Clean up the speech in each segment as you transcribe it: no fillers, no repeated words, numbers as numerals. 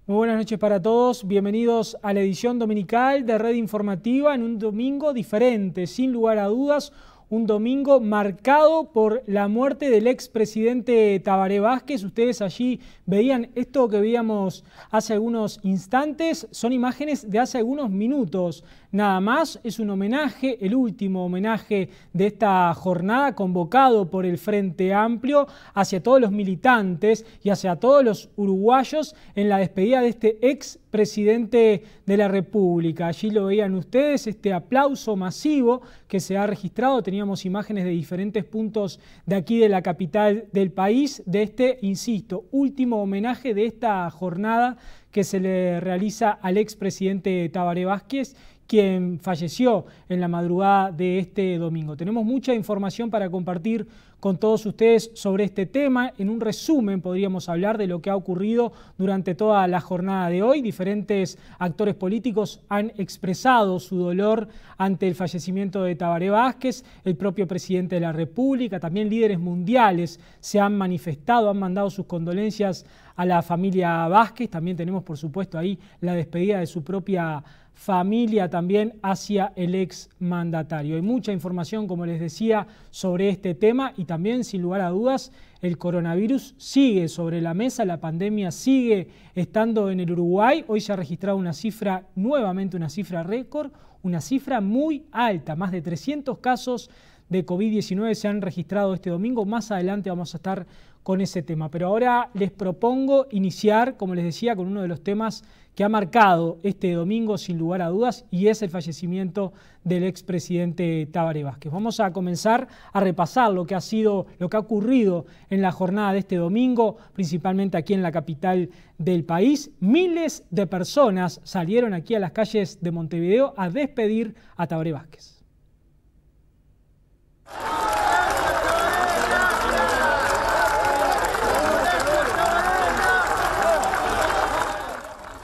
Muy buenas noches para todos, bienvenidos a la edición dominical de Red Informativa en un domingo diferente, sin lugar a dudas, un domingo marcado por la muerte del expresidente Tabaré Vázquez. Ustedes allí veían esto que veíamos hace algunos instantes, son imágenes de hace algunos minutos. Nada más, es un homenaje, el último homenaje de esta jornada convocado por el Frente Amplio hacia todos los militantes y hacia todos los uruguayos en la despedida de este expresidente de la República. Allí lo veían ustedes, este aplauso masivo que se ha registrado. Teníamos imágenes de diferentes puntos de aquí de la capital del país, de este, insisto, último homenaje de esta jornada que se le realiza al expresidente Tabaré Vázquez, quien falleció en la madrugada de este domingo. Tenemos mucha información para compartir con todos ustedes sobre este tema. En un resumen podríamos hablar de lo que ha ocurrido durante toda la jornada de hoy. Diferentes actores políticos han expresado su dolor ante el fallecimiento de Tabaré Vázquez, el propio presidente de la República, también líderes mundiales se han manifestado, han mandado sus condolencias a la familia Vázquez. También tenemos, por supuesto, ahí la despedida de su propia familia también hacia el exmandatario. Hay mucha información, como les decía, sobre este tema y también, sin lugar a dudas, el coronavirus sigue sobre la mesa, la pandemia sigue estando en el Uruguay. Hoy se ha registrado una cifra, nuevamente una cifra récord, una cifra muy alta, más de 300 casos de COVID-19 se han registrado este domingo. Más adelante vamos a estar con ese tema, pero ahora les propongo iniciar, como les decía, con uno de los temas que ha marcado este domingo sin lugar a dudas, y es el fallecimiento del expresidente Tabaré Vázquez. Vamos a comenzar a repasar lo que ha ocurrido en la jornada de este domingo, principalmente aquí en la capital del país. Miles de personas salieron aquí a las calles de Montevideo a despedir a Tabaré Vázquez.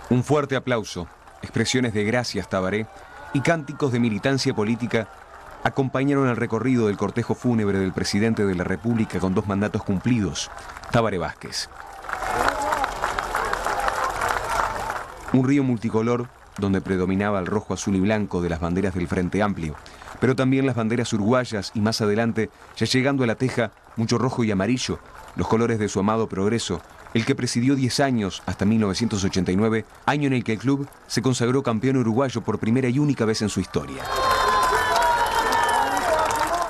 Un fuerte aplauso, expresiones de gracias Tabaré y cánticos de militancia política acompañaron el recorrido del cortejo fúnebre del presidente de la República con 2 mandatos cumplidos, Tabaré Vázquez. Un río multicolor donde predominaba el rojo, azul y blanco de las banderas del Frente Amplio, pero también las banderas uruguayas y más adelante, ya llegando a La Teja, mucho rojo y amarillo, los colores de su amado Progreso, el que presidió 10 años hasta 1989, año en el que el club se consagró campeón uruguayo por primera y única vez en su historia.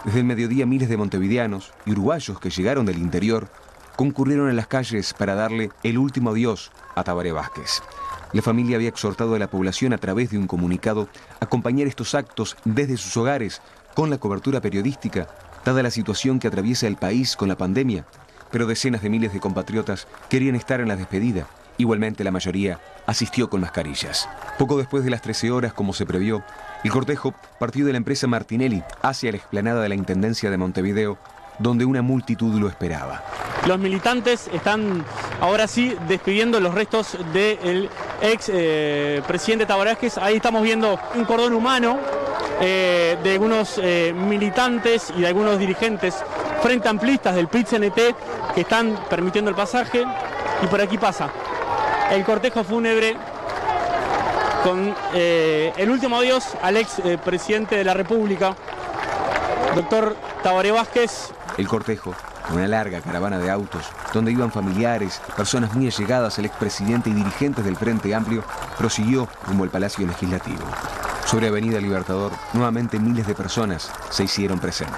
Desde el mediodía miles de montevideanos y uruguayos que llegaron del interior concurrieron a las calles para darle el último adiós a Tabaré Vázquez. La familia había exhortado a la población a través de un comunicado a acompañar estos actos desde sus hogares con la cobertura periodística, dada la situación que atraviesa el país con la pandemia, pero decenas de miles de compatriotas querían estar en la despedida. Igualmente la mayoría asistió con mascarillas. Poco después de las 13 horas, como se previó, el cortejo partió de la empresa Martinelli hacia la explanada de la Intendencia de Montevideo, donde una multitud lo esperaba. Los militantes están ahora sí despidiendo los restos del ex presidente Tabaré Vázquez. Ahí estamos viendo un cordón humano de algunos militantes y de algunos dirigentes frente amplistas del PIT-CNT que están permitiendo el pasaje, y por aquí pasa el cortejo fúnebre con el último adiós al ex presidente de la República, doctor Tabaré Vázquez. El cortejo, una larga caravana de autos, donde iban familiares, personas muy allegadas al expresidente y dirigentes del Frente Amplio, prosiguió rumbo al Palacio Legislativo. Sobre Avenida Libertador, nuevamente miles de personas se hicieron presentes.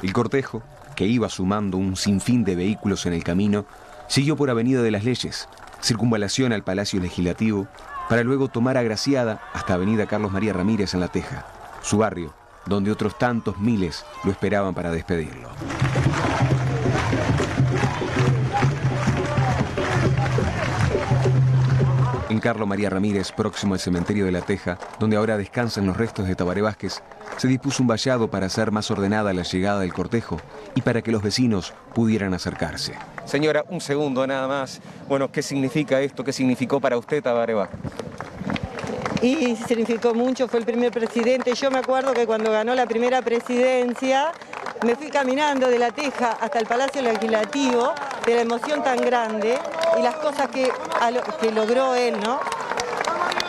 El cortejo, que iba sumando un sinfín de vehículos en el camino, siguió por Avenida de las Leyes, circunvalación al Palacio Legislativo, para luego tomar agraciada hasta Avenida Carlos María Ramírez en La Teja, su barrio, donde otros tantos miles lo esperaban para despedirlo. En Carlos María Ramírez, próximo al cementerio de La Teja, donde ahora descansan los restos de Tabaré Vázquez, se dispuso un vallado para hacer más ordenada la llegada del cortejo y para que los vecinos pudieran acercarse. Señora, un segundo nada más. Bueno, ¿qué significa esto? ¿Qué significó para usted Tabaré Vázquez? Y significó mucho, fue el primer presidente. Yo me acuerdo que cuando ganó la primera presidencia, me fui caminando de La Teja hasta el Palacio Legislativo de la emoción tan grande y las cosas que logró él, ¿no?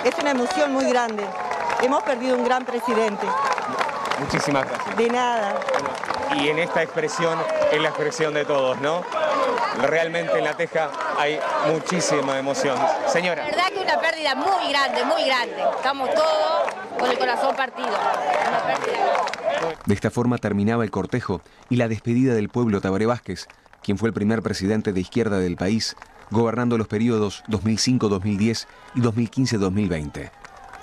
Es una emoción muy grande. Hemos perdido un gran presidente. Muchísimas gracias. De nada. Y en esta expresión es la expresión de todos, ¿no? Realmente en La Teja hay muchísima emoción. Señora. La verdad que una pérdida muy grande, muy grande. Estamos todos con el corazón partido. Una pérdida. De esta forma terminaba el cortejo y la despedida del pueblo Tabaré Vázquez, quien fue el primer presidente de izquierda del país, gobernando los periodos 2005-2010 y 2015-2020.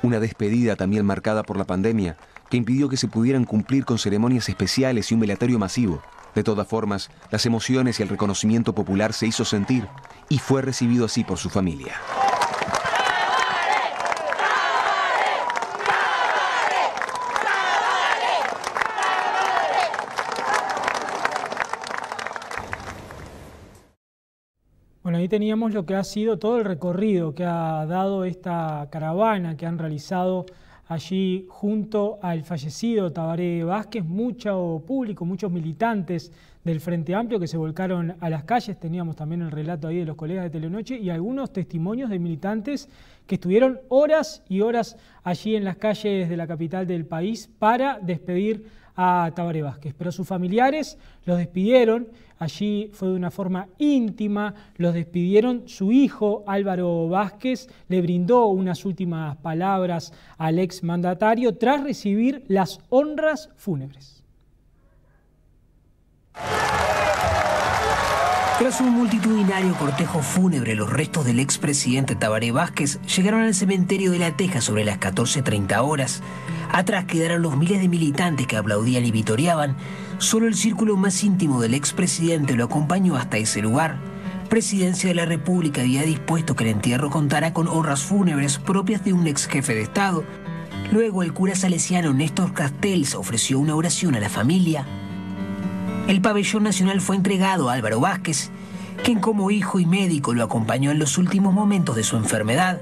Una despedida también marcada por la pandemia, que impidió que se pudieran cumplir con ceremonias especiales y un velatorio masivo. De todas formas, las emociones y el reconocimiento popular se hizo sentir y fue recibido así por su familia. Bueno, ahí teníamos lo que ha sido todo el recorrido que ha dado esta caravana que han realizado allí junto al fallecido Tabaré Vázquez, mucho público, muchos militantes del Frente Amplio que se volcaron a las calles. Teníamos también el relato ahí de los colegas de Telenoche y algunos testimonios de militantes que estuvieron horas y horas allí en las calles de la capital del país para despedir a Tabaré Vázquez. Pero sus familiares los despidieron, allí fue de una forma íntima, los despidieron. Su hijo Álvaro Vázquez le brindó unas últimas palabras al exmandatario tras recibir las honras fúnebres. Tras un multitudinario cortejo fúnebre, los restos del expresidente Tabaré Vázquez llegaron al cementerio de La Teja sobre las 14:30 horas. Atrás quedaron los miles de militantes que aplaudían y vitoreaban. Solo el círculo más íntimo del expresidente lo acompañó hasta ese lugar. Presidencia de la República había dispuesto que el entierro contara con honras fúnebres propias de un ex jefe de Estado. Luego el cura salesiano Néstor Castells ofreció una oración a la familia. El pabellón nacional fue entregado a Álvaro Vázquez, quien como hijo y médico lo acompañó en los últimos momentos de su enfermedad.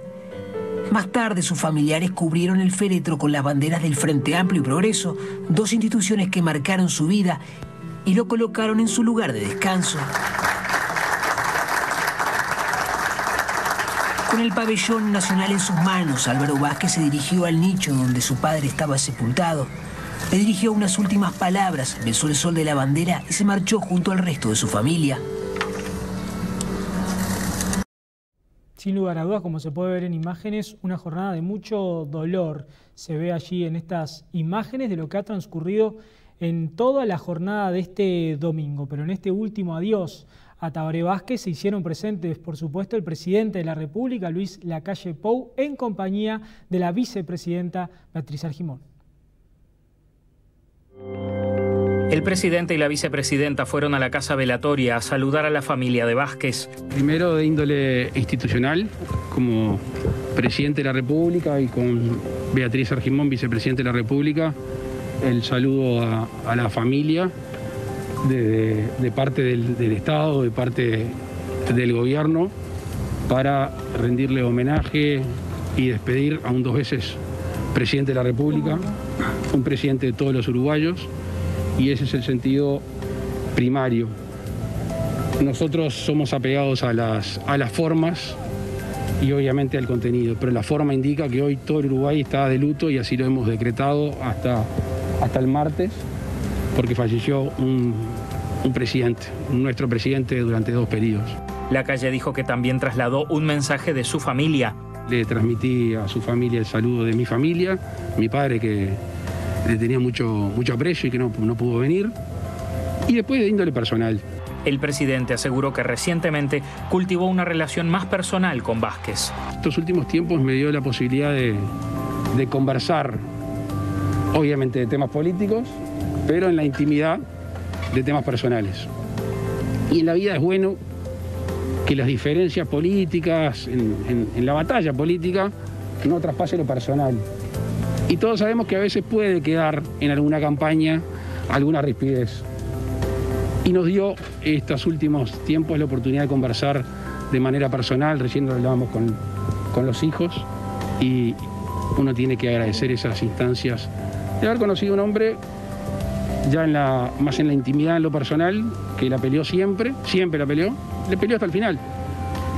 Más tarde sus familiares cubrieron el féretro con las banderas del Frente Amplio y Progreso, dos instituciones que marcaron su vida, y lo colocaron en su lugar de descanso. Con el pabellón nacional en sus manos, Álvaro Vázquez se dirigió al nicho donde su padre estaba sepultado. Le dirigió unas últimas palabras, besó el sol de la bandera y se marchó junto al resto de su familia. Sin lugar a dudas, como se puede ver en imágenes, una jornada de mucho dolor. Se ve allí en estas imágenes de lo que ha transcurrido en toda la jornada de este domingo. Pero en este último adiós a Tabaré Vázquez se hicieron presentes, por supuesto, el presidente de la República, Luis Lacalle Pou, en compañía de la vicepresidenta Beatriz Argimón. El presidente y la vicepresidenta fueron a la casa velatoria a saludar a la familia de Vázquez. Primero de índole institucional, como presidente de la República y con Beatriz Argimón, vicepresidente de la República, el saludo a la familia de parte del Estado, de parte del gobierno, para rendirle homenaje y despedir a un 2 veces presidente de la República, un presidente de todos los uruguayos, y ese es el sentido primario. Nosotros somos apegados a las formas y obviamente al contenido, pero la forma indica que hoy todo el Uruguay está de luto y así lo hemos decretado hasta el martes, porque falleció un presidente, nuestro presidente durante 2 periodos. Lacalle dijo que también trasladó un mensaje de su familia. Le transmití a su familia el saludo de mi familia, mi padre que le tenía mucho aprecio y que no pudo venir, y después de índole personal. El presidente aseguró que recientemente cultivó una relación más personal con Vázquez. Estos últimos tiempos me dio la posibilidad de conversar, obviamente de temas políticos, pero en la intimidad de temas personales. Y en la vida es bueno que las diferencias políticas, en la batalla política, no traspase lo personal. Y todos sabemos que a veces puede quedar en alguna campaña alguna rispidez. Y nos dio estos últimos tiempos la oportunidad de conversar de manera personal. Recién lo hablábamos con los hijos, y uno tiene que agradecer esas instancias de haber conocido a un hombre ya más en la intimidad, en lo personal, que la peleó siempre la peleó, le peleó hasta el final.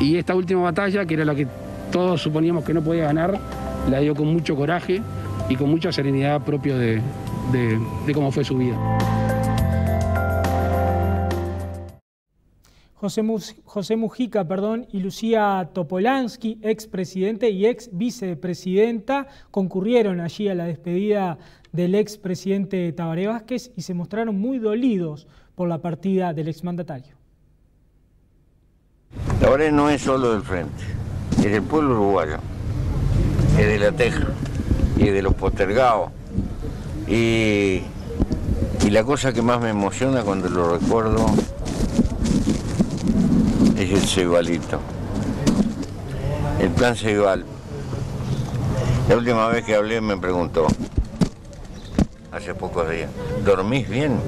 Y esta última batalla, que era la que todos suponíamos que no podía ganar, la dio con mucho coraje y con mucha serenidad propio de cómo fue su vida. José Mujica y Lucía Topolansky, expresidente y ex vicepresidenta, concurrieron allí a la despedida del expresidente Tabaré Vázquez y se mostraron muy dolidos por la partida del exmandatario. Tabaré no es solo del frente, es del pueblo uruguayo, es de La Teja y de los postergados. Y la cosa que más me emociona cuando lo recuerdo es el Ceibalito, el plan Ceibal. La última vez que hablé me preguntó, hace pocos días, ¿dormís bien?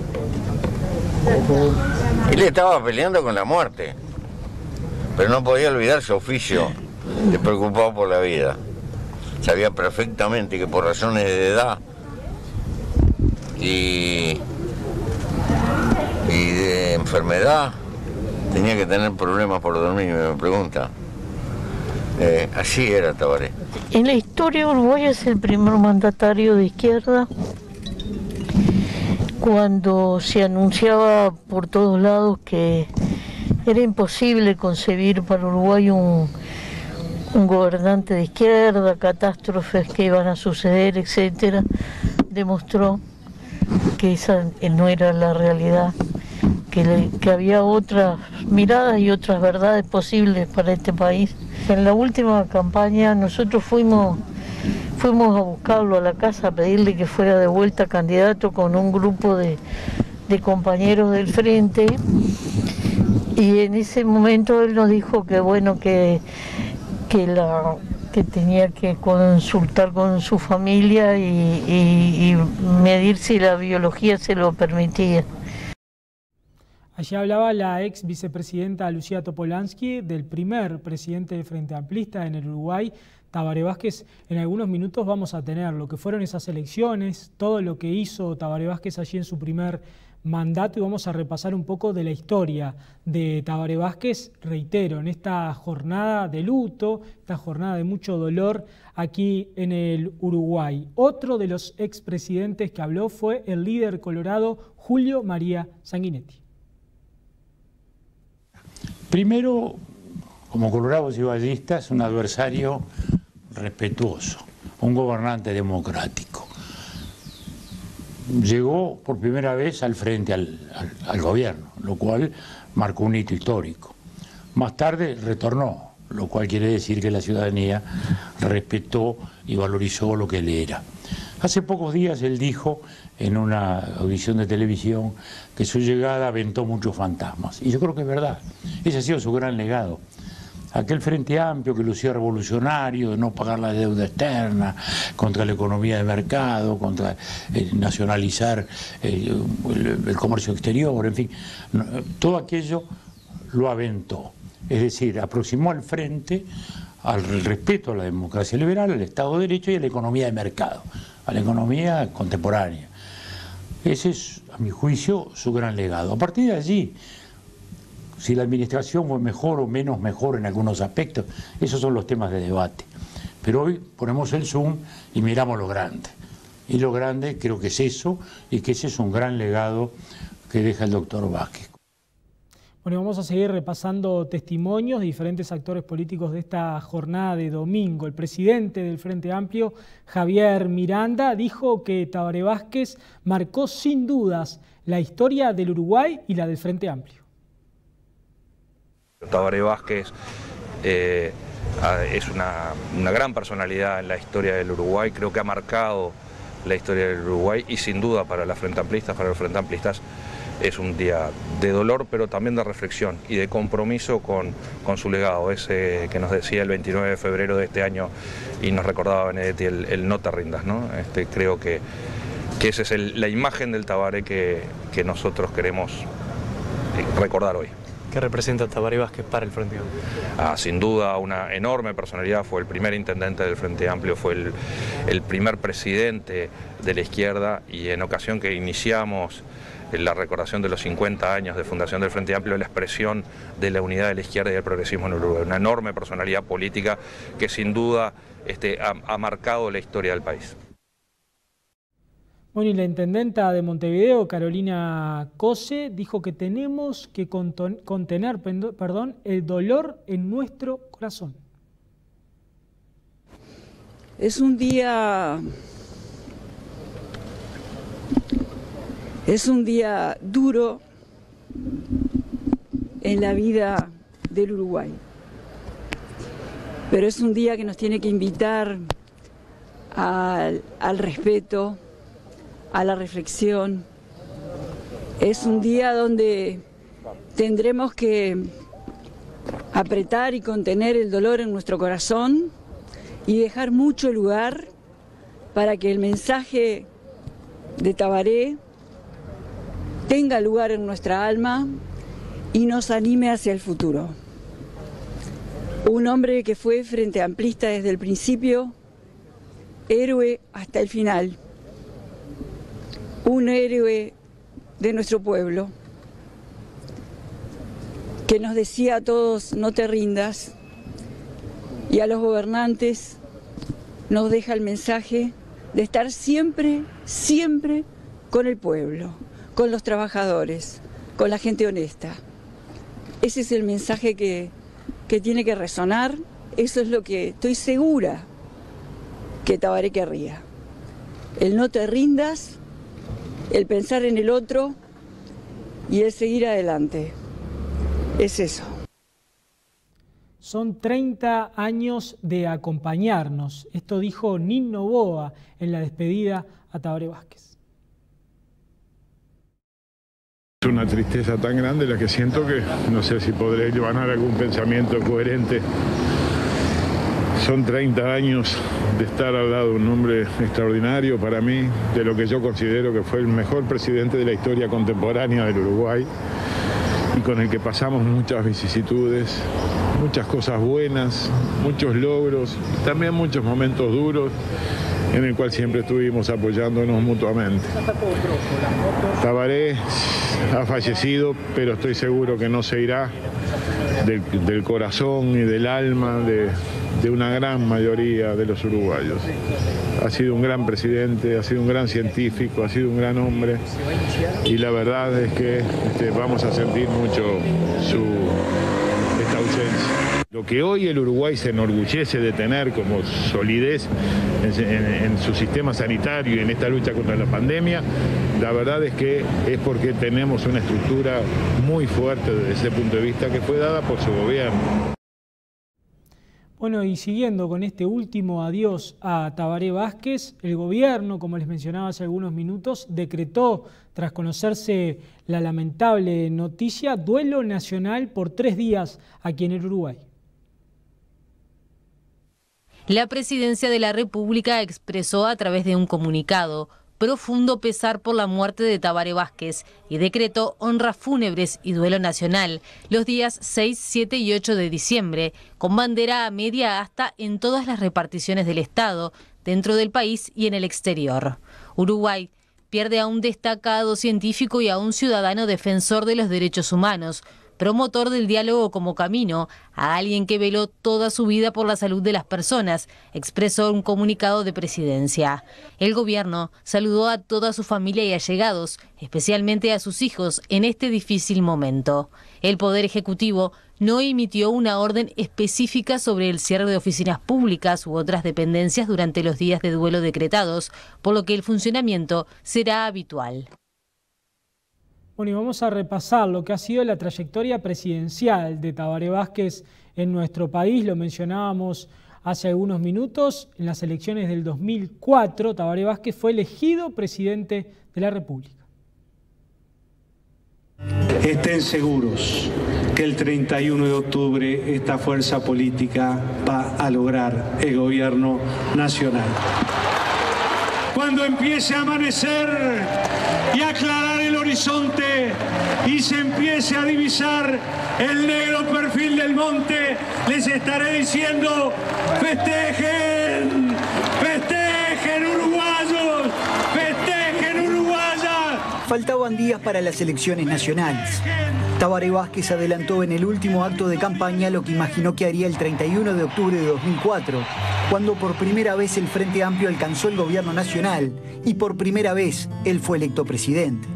Él estaba peleando con la muerte, pero no podía olvidar su oficio de preocupado por la vida. Sabía perfectamente que por razones de edad y de enfermedad tenía que tener problemas por dormir, me pregunta. Así era Tabaré. En la historia uruguaya es el primer mandatario de izquierda. Cuando se anunciaba por todos lados que era imposible concebir para Uruguay un gobernante de izquierda, catástrofes que iban a suceder, etcétera, demostró que esa no era la realidad, que había otras miradas y otras verdades posibles para este país. En la última campaña nosotros fuimos a buscarlo a la casa, a pedirle que fuera de vuelta candidato con un grupo de compañeros del frente, y en ese momento él nos dijo que bueno, que tenía que consultar con su familia y medir si la biología se lo permitía. Allí hablaba la ex vicepresidenta Lucía Topolansky del primer presidente del Frente Amplista en el Uruguay, Tabaré Vázquez. En algunos minutos vamos a tener lo que fueron esas elecciones, todo lo que hizo Tabaré Vázquez allí en su primer mandato, y vamos a repasar un poco de la historia de Tabaré Vázquez, reitero, en esta jornada de luto, esta jornada de mucho dolor aquí en el Uruguay. Otro de los expresidentes que habló fue el líder colorado Julio María Sanguinetti. Primero, como colorados y vallistas, un adversario respetuoso, un gobernante democrático. Llegó por primera vez al frente al gobierno, lo cual marcó un hito histórico. Más tarde retornó, lo cual quiere decir que la ciudadanía respetó y valorizó lo que él era. Hace pocos días él dijo en una audición de televisión que su llegada aventó muchos fantasmas. Y yo creo que es verdad. Ese ha sido su gran legado. Aquel Frente Amplio que lucía revolucionario, de no pagar la deuda externa, contra la economía de mercado, contra nacionalizar el comercio exterior, en fin, todo aquello lo aventó. Es decir, aproximó al frente al respeto a la democracia liberal, al Estado de Derecho y a la economía de mercado, a la economía contemporánea. Ese es, a mi juicio, su gran legado. A partir de allí, si la administración fue mejor o menos mejor en algunos aspectos, esos son los temas de debate. Pero hoy ponemos el zoom y miramos lo grande. Y lo grande creo que es eso, y que ese es un gran legado que deja el doctor Vázquez. Bueno, vamos a seguir repasando testimonios de diferentes actores políticos de esta jornada de domingo. El presidente del Frente Amplio, Javier Miranda, dijo que Tabaré Vázquez marcó sin dudas la historia del Uruguay y la del Frente Amplio. Tabaré Vázquez es una gran personalidad en la historia del Uruguay, creo que ha marcado la historia del Uruguay y sin duda para los Frente Amplistas es un día de dolor, pero también de reflexión y de compromiso con su legado, ese que nos decía el 29 de febrero de este año y nos recordaba Benedetti, el no te rindas, ¿no? Creo que esa es la imagen del Tabaré que nosotros queremos recordar hoy. ¿Qué representa Tabaré Vázquez para el Frente Amplio? Sin duda una enorme personalidad, fue el primer intendente del Frente Amplio, fue el primer presidente de la izquierda, y en ocasión que iniciamos la recordación de los 50 años de fundación del Frente Amplio, la expresión de la unidad de la izquierda y del progresismo en Uruguay. Una enorme personalidad política que sin duda ha marcado la historia del país. Bueno, y la intendenta de Montevideo, Carolina Cose, dijo que tenemos que contener el dolor en nuestro corazón. Es un día duro en la vida del Uruguay, pero es un día que nos tiene que invitar al respeto, a la reflexión. Es un día donde tendremos que apretar y contener el dolor en nuestro corazón y dejar mucho lugar para que el mensaje de Tabaré tenga lugar en nuestra alma y nos anime hacia el futuro. Un hombre que fue frente amplista desde el principio, héroe hasta el final. Un héroe de nuestro pueblo, que nos decía a todos: no te rindas, y a los gobernantes nos deja el mensaje de estar siempre, siempre con el pueblo, con los trabajadores, con la gente honesta. Ese es el mensaje que tiene que resonar, eso es lo que estoy segura que Tabaré querría. El no te rindas, el pensar en el otro y el seguir adelante. Es eso. Son 30 años de acompañarnos. Esto dijo Nin Noboa en la despedida a Tabaré Vázquez. Es una tristeza tan grande la que siento que no sé si podré llevar algún pensamiento coherente. Son 30 años de estar al lado de un hombre extraordinario para mí, de lo que yo considero que fue el mejor presidente de la historia contemporánea del Uruguay, y con el que pasamos muchas vicisitudes, muchas cosas buenas, muchos logros, también muchos momentos duros, en el cual siempre estuvimos apoyándonos mutuamente. Tabaré ha fallecido, pero estoy seguro que no se irá del corazón y del alma de una gran mayoría de los uruguayos. Ha sido un gran presidente, ha sido un gran científico, ha sido un gran hombre, y la verdad es que vamos a sentir mucho esta ausencia. Lo que hoy el Uruguay se enorgullece de tener como solidez en su sistema sanitario y en esta lucha contra la pandemia, la verdad es que es porque tenemos una estructura muy fuerte desde ese punto de vista que fue dada por su gobierno. Bueno, y siguiendo con este último adiós a Tabaré Vázquez, el gobierno, como les mencionaba hace algunos minutos, decretó, tras conocerse la lamentable noticia, duelo nacional por 3 días aquí en el Uruguay. La Presidencia de la República expresó a través de un comunicado profundo pesar por la muerte de Tabaré Vázquez y decretó honras fúnebres y duelo nacional los días 6, 7 y 8 de diciembre, con bandera a media asta en todas las reparticiones del Estado, dentro del país y en el exterior. Uruguay pierde a un destacado científico y a un ciudadano defensor de los derechos humanos, promotor del diálogo como camino, a alguien que veló toda su vida por la salud de las personas, expresó un comunicado de Presidencia. El gobierno saludó a toda su familia y allegados, especialmente a sus hijos, en este difícil momento. El Poder Ejecutivo no emitió una orden específica sobre el cierre de oficinas públicas u otras dependencias durante los días de duelo decretados, por lo que el funcionamiento será habitual. Bueno, y vamos a repasar lo que ha sido la trayectoria presidencial de Tabaré Vázquez en nuestro país. Lo mencionábamos hace algunos minutos. En las elecciones del 2004, Tabaré Vázquez fue elegido presidente de la República. Estén seguros que el 31 de octubre esta fuerza política va a lograr el gobierno nacional. Cuando empiece a amanecer y aclarar el horizonte, horizonte y se empiece a divisar el negro perfil del monte, les estaré diciendo: festejen, festejen uruguayos, festejen uruguayas. Faltaban días para las elecciones nacionales. Tabaré Vázquez adelantó en el último acto de campaña lo que imaginó que haría el 31 de octubre de 2004, cuando por primera vez el Frente Amplio alcanzó el gobierno nacional y por primera vez él fue electo presidente.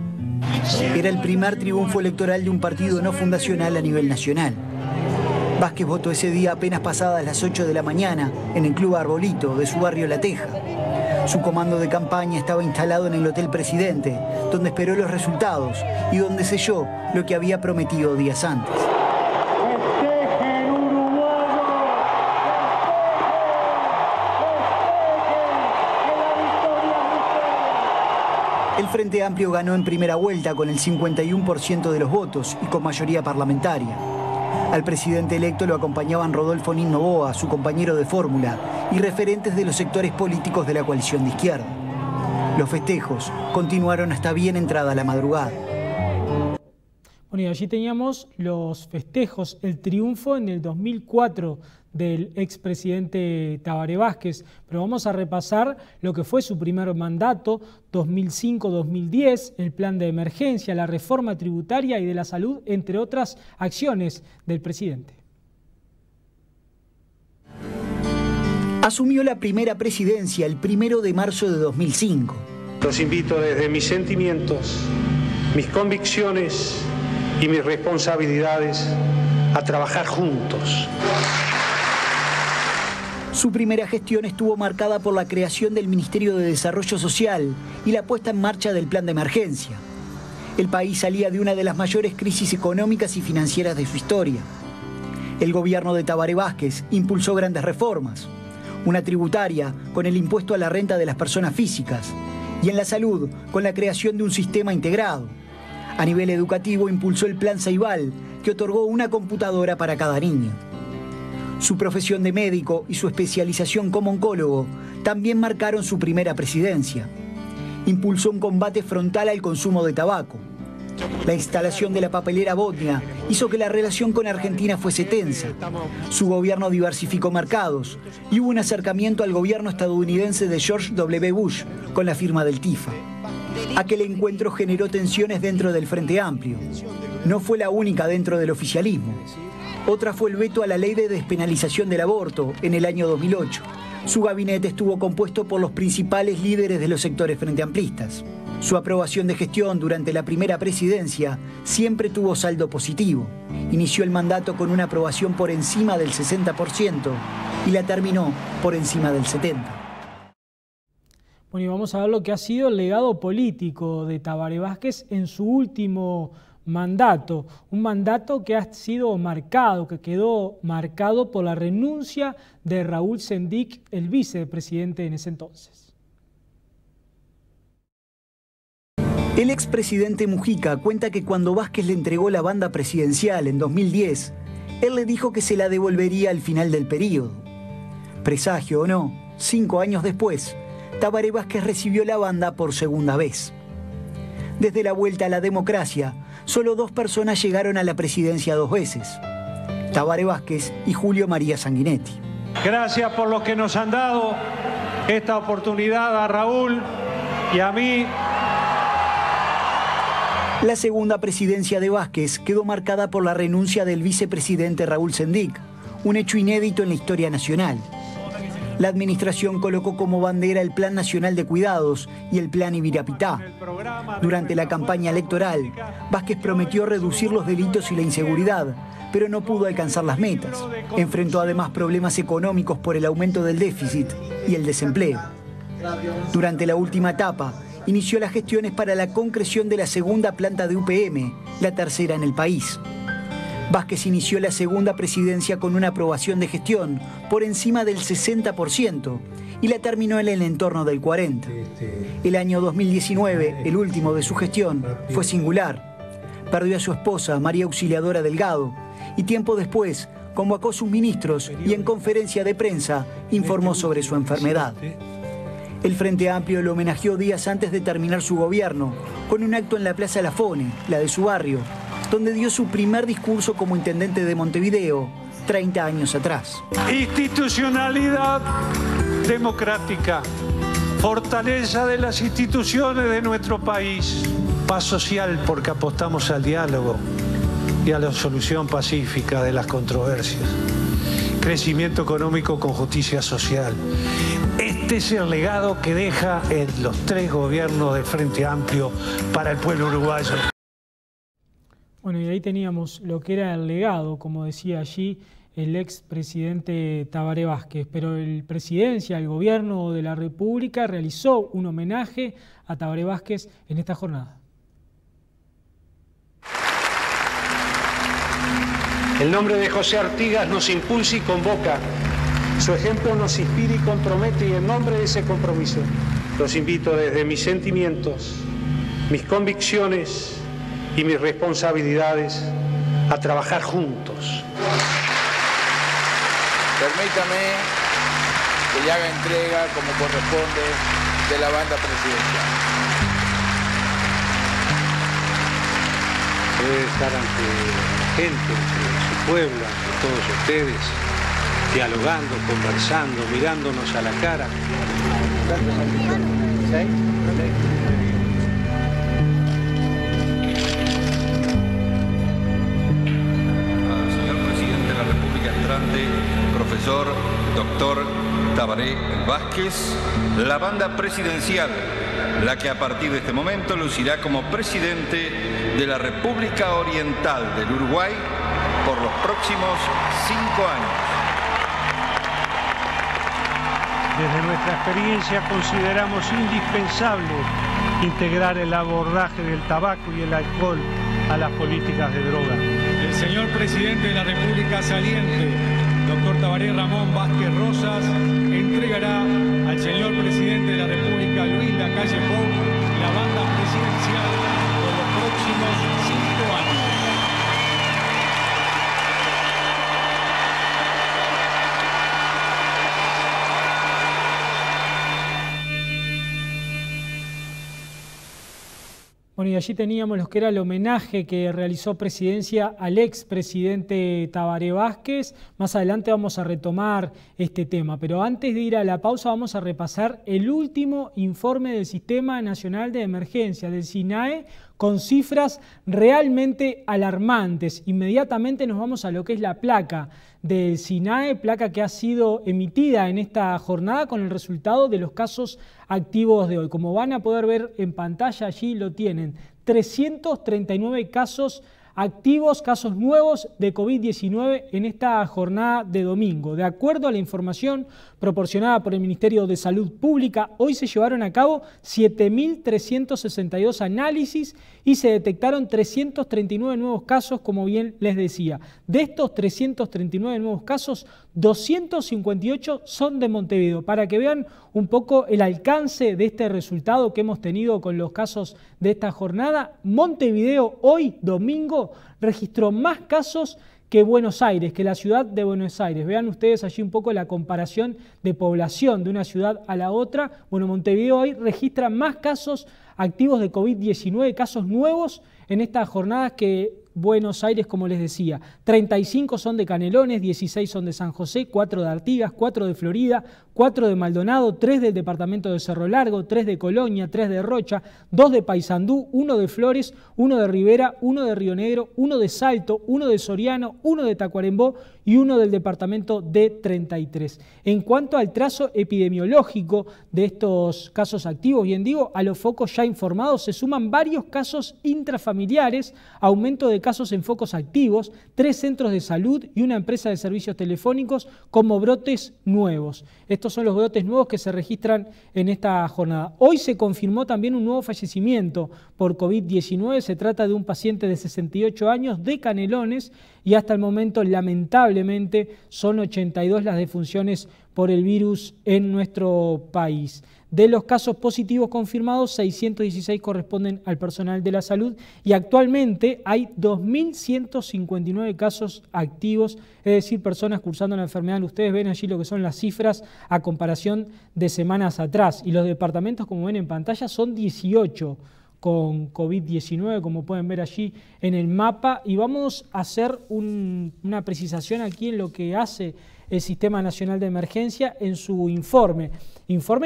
Era el primer triunfo electoral de un partido no fundacional a nivel nacional. Vázquez votó ese día apenas pasadas las 8 de la mañana en el Club Arbolito de su barrio La Teja. Su comando de campaña estaba instalado en el Hotel Presidente, donde esperó los resultados y donde selló lo que había prometido días antes. El Frente Amplio ganó en primera vuelta con el 51% de los votos y con mayoría parlamentaria. Al presidente electo lo acompañaban Rodolfo Nin Noboa, su compañero de fórmula, y referentes de los sectores políticos de la coalición de izquierda. Los festejos continuaron hasta bien entrada la madrugada. Bueno, y allí teníamos los festejos, el triunfo en el 2004 del expresidente Tabaré Vázquez, pero vamos a repasar lo que fue su primer mandato, 2005-2010, el plan de emergencia, la reforma tributaria y de la salud, entre otras acciones del presidente. Asumió la primera presidencia el 1 de marzo de 2005. Los invito desde mis sentimientos, mis convicciones y mis responsabilidades a trabajar juntos. Su primera gestión estuvo marcada por la creación del Ministerio de Desarrollo Social y la puesta en marcha del plan de emergencia. El país salía de una de las mayores crisis económicas y financieras de su historia. El gobierno de Tabaré Vázquez impulsó grandes reformas. Una tributaria con el impuesto a la renta de las personas físicas y en la salud con la creación de un sistema integrado. A nivel educativo impulsó el Plan Ceibal, que otorgó una computadora para cada niño. Su profesión de médico y su especialización como oncólogo también marcaron su primera presidencia. Impulsó un combate frontal al consumo de tabaco. La instalación de la papelera Botnia hizo que la relación con Argentina fuese tensa. Su gobierno diversificó mercados y hubo un acercamiento al gobierno estadounidense de George W. Bush con la firma del TIFA. Aquel encuentro generó tensiones dentro del Frente Amplio. No fue la única dentro del oficialismo. Otra fue el veto a la ley de despenalización del aborto en el año 2008. Su gabinete estuvo compuesto por los principales líderes de los sectores frenteamplistas. Su aprobación de gestión durante la primera presidencia siempre tuvo saldo positivo. Inició el mandato con una aprobación por encima del 60% y la terminó por encima del 70%. Bueno, y vamos a ver lo que ha sido el legado político de Tabaré Vázquez en su último mandato, un mandato que ha sido marcado, que quedó marcado por la renuncia de Raúl Sendic, el vicepresidente en ese entonces. El expresidente Mujica cuenta que cuando Vázquez le entregó la banda presidencial en 2010, él le dijo que se la devolvería al final del periodo. Presagio o no, 5 años después, Tabaré Vázquez recibió la banda por segunda vez. Desde la vuelta a la democracia, solo 2 personas llegaron a la presidencia 2 veces, Tabaré Vázquez y Julio María Sanguinetti. Gracias por lo que nos han dado esta oportunidad a Raúl y a mí. La segunda presidencia de Vázquez quedó marcada por la renuncia del vicepresidente Raúl Sendic, un hecho inédito en la historia nacional. La administración colocó como bandera el Plan Nacional de Cuidados y el Plan Ibirapitá. Durante la campaña electoral, Vázquez prometió reducir los delitos y la inseguridad, pero no pudo alcanzar las metas. Enfrentó además problemas económicos por el aumento del déficit y el desempleo. Durante la última etapa, inició las gestiones para la concreción de la segunda planta de UPM, la tercera en el país. Vázquez inició la segunda presidencia con una aprobación de gestión por encima del 60% y la terminó en el entorno del 40%. El año 2019, el último de su gestión, fue singular. Perdió a su esposa, María Auxiliadora Delgado, y tiempo después convocó a sus ministros y en conferencia de prensa informó sobre su enfermedad. El Frente Amplio lo homenajeó días antes de terminar su gobierno, con un acto en la Plaza Lafone, la de su barrio, donde dio su primer discurso como intendente de Montevideo, 30 años atrás. Institucionalidad democrática, fortaleza de las instituciones de nuestro país, paz social porque apostamos al diálogo y a la solución pacífica de las controversias, crecimiento económico con justicia social. Este es el legado que deja en los 3 gobiernos del Frente Amplio para el pueblo uruguayo. Bueno, y ahí teníamos lo que era el legado, como decía allí el expresidente Tabaré Vázquez, pero el gobierno de la República realizó un homenaje a Tabaré Vázquez en esta jornada. El nombre de José Artigas nos impulsa y convoca. Su ejemplo nos inspira y compromete, y en nombre de ese compromiso los invito desde mis sentimientos, mis convicciones y mis responsabilidades a trabajar juntos. Permítame que le haga entrega, como corresponde, de la banda presidencial. Debe estar ante la gente, ante su pueblo, ante todos ustedes, dialogando, conversando, mirándonos a la cara. Señor presidente de la República entrante, profesor doctor Tabaré Vázquez, la banda presidencial, la que a partir de este momento lucirá como presidente de la República Oriental del Uruguay por los próximos 5 años. Desde nuestra experiencia consideramos indispensable integrar el abordaje del tabaco y el alcohol a las políticas de droga. El señor presidente de la República saliente, doctor Tabaré Ramón Vázquez Rosas, entregará al señor presidente de la República, Luis Lacalle Pou, la banda presidencial por los próximos 5 años. Bueno, y allí teníamos lo que era el homenaje que realizó Presidencia al expresidente Tabaré Vázquez. Más adelante vamos a retomar este tema, pero antes de ir a la pausa vamos a repasar el último informe del Sistema Nacional de Emergencia, del SINAE, con cifras realmente alarmantes. Inmediatamente nos vamos a lo que es la placa del SINAE, placa que ha sido emitida en esta jornada con el resultado de los casos activos de hoy. Como van a poder ver en pantalla, allí lo tienen, 339 casos activos, casos nuevos de COVID-19 en esta jornada de domingo. De acuerdo a la información proporcionada por el Ministerio de Salud Pública, hoy se llevaron a cabo 7.362 análisis y se detectaron 339 nuevos casos, como bien les decía. De estos 339 nuevos casos, 258 son de Montevideo, para que vean un poco el alcance de este resultado que hemos tenido con los casos de esta jornada. Montevideo hoy, domingo, registró más casos que Buenos Aires, que la ciudad de Buenos Aires. Vean ustedes allí un poco la comparación de población de una ciudad a la otra. Bueno, Montevideo hoy registra más casos activos de COVID-19, casos nuevos en estas jornadas que Buenos Aires, como les decía. 35 son de Canelones, 16 son de San José, 4 de Artigas, 4 de Florida, 4 de Maldonado, 3 del departamento de Cerro Largo, 3 de Colonia, 3 de Rocha, 2 de Paysandú, 1 de Flores, 1 de Rivera, 1 de Río Negro, 1 de Salto, 1 de Soriano, 1 de Tacuarembó y 1 del departamento de 33. En cuanto al trazo epidemiológico de estos casos activos, bien digo, a los focos ya informados se suman varios casos intrafamiliares, aumento de casos en focos activos, 3 centros de salud y una empresa de servicios telefónicos como brotes nuevos. Estos son los brotes nuevos que se registran en esta jornada. Hoy se confirmó también un nuevo fallecimiento por COVID-19. Se trata de un paciente de 68 años de Canelones y hasta el momento, lamentablemente, son 82 las defunciones por el virus en nuestro país. De los casos positivos confirmados, 616 corresponden al personal de la salud y actualmente hay 2.159 casos activos, es decir, personas cursando la enfermedad. Ustedes ven allí lo que son las cifras a comparación de semanas atrás, y los departamentos, como ven en pantalla, son 18 con COVID-19, como pueden ver allí en el mapa, y vamos a hacer una precisación aquí en lo que hace el Sistema Nacional de Emergencia en su informe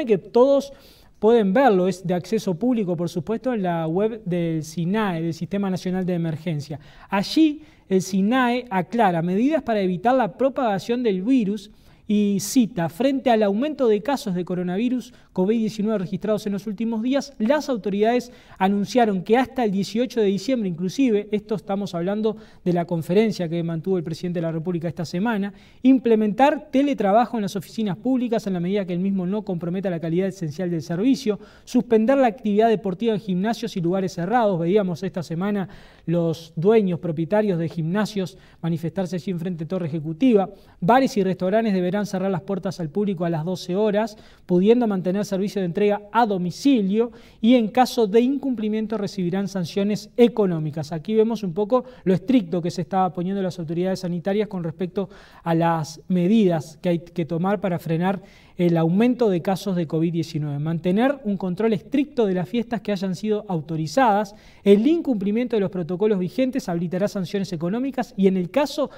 que todos pueden verlo, es de acceso público, por supuesto, en la web del SINAE, del Sistema Nacional de Emergencia. Allí el SINAE aclara medidas para evitar la propagación del virus y cita: frente al aumento de casos de coronavirus COVID-19 registrados en los últimos días, las autoridades anunciaron que hasta el 18 de diciembre, inclusive, esto estamos hablando de la conferencia que mantuvo el presidente de la República esta semana, implementar teletrabajo en las oficinas públicas en la medida que el mismo no comprometa la calidad esencial del servicio, suspender la actividad deportiva en gimnasios y lugares cerrados. Veíamos esta semana los dueños, propietarios de gimnasios manifestarse allí enfrente de Torre Ejecutiva. Bares y restaurantes deberán cerrar las puertas al público a las 12 horas, pudiendo mantener servicio de entrega a domicilio, y en caso de incumplimiento recibirán sanciones económicas. Aquí vemos un poco lo estricto que se estaba poniendo las autoridades sanitarias con respecto a las medidas que hay que tomar para frenar el aumento de casos de COVID-19. Mantener un control estricto de las fiestas que hayan sido autorizadas. El incumplimiento de los protocolos vigentes habilitará sanciones económicas, y en el caso